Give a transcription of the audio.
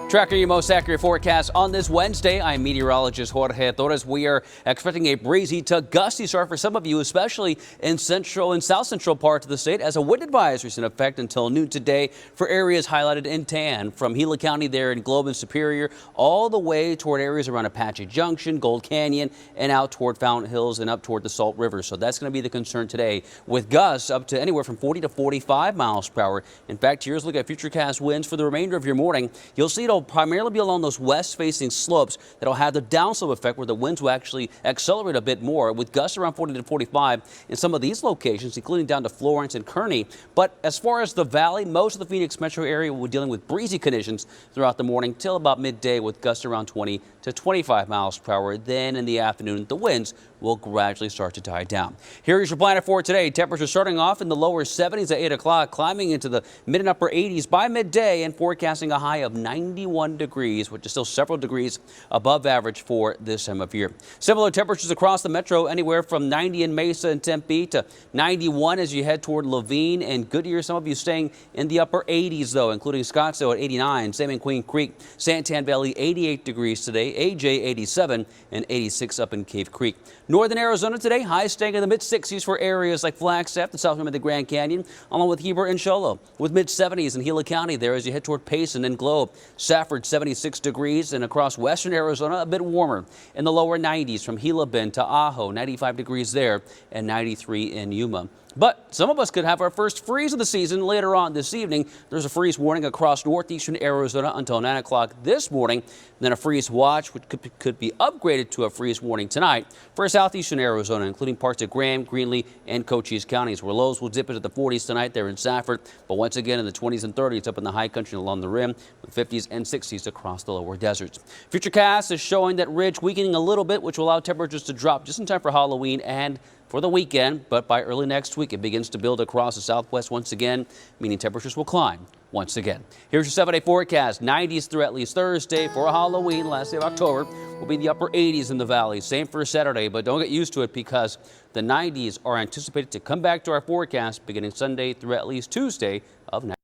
Tracking your most accurate forecast on this Wednesday. I'm meteorologist Jorge Torres. We are expecting a breezy to gusty start for some of you, especially in central and south central parts of the state, as a wind advisory is in effect until noon today for areas highlighted in tan from Gila County there in Globe and Superior all the way toward areas around Apache Junction, Gold Canyon, and out toward Fountain Hills and up toward the Salt River. So that's going to be the concern today, with gusts up to anywhere from 40 to 45 miles per hour. In fact, here's a look at futurecast winds for the remainder of your morning. You'll see it'll primarily be along those west-facing slopes that'll have the downslope effect where the winds will actually accelerate a bit more, with gusts around 40 to 45 in some of these locations, including down to Florence and Kearney. But as far as the valley, most of the Phoenix metro area will be dealing with breezy conditions throughout the morning till about midday, with gusts around 20 to 25 miles per hour. Then in the afternoon, the winds will gradually start to die down. Here is your planet for today. Temperatures starting off in the lower 70s at 8 o'clock, climbing into the mid and upper 80s by midday, and forecasting a high of 91 degrees, which is still several degrees above average for this time of year. Similar temperatures across the metro, anywhere from 90 in Mesa and Tempe to 91 as you head toward Laveen and Goodyear. Some of you staying in the upper 80s, though, including Scottsdale at 89, same in Queen Creek, Santan Valley 88 degrees today, AJ 87, and 86 up in Cave Creek. Northern Arizona today, highs staying in the mid-60s for areas like Flagstaff, the south rim of the Grand Canyon, along with Heber and Show Low, with mid-70s in Gila County there as you head toward Payson and Globe. Safford 76 degrees, and across western Arizona a bit warmer in the lower 90s from Gila Bend to Ajo, 95 degrees there, and 93 in Yuma. But some of us could have our first freeze of the season later on this evening. There's a freeze warning across northeastern Arizona until 9 o'clock this morning. Then a freeze watch, which could be upgraded to a freeze warning tonight for southeastern Arizona, including parts of Graham, Greenlee, and Cochise counties, where lows will dip into the 40s tonight there in Safford, but once again in the 20s and 30s up in the high country along the rim, with 50s and 60s across the lower deserts. Futurecast is showing that ridge weakening a little bit, which will allow temperatures to drop just in time for Halloween and for the weekend, but by early next week, it begins to build across the southwest once again, meaning temperatures will climb once again. Here's your 7-day forecast. 90s through at least Thursday. For Halloween, last day of October, will be the upper 80s in the valley. Same for Saturday, but don't get used to it because the 90s are anticipated to come back to our forecast beginning Sunday through at least Tuesday of next.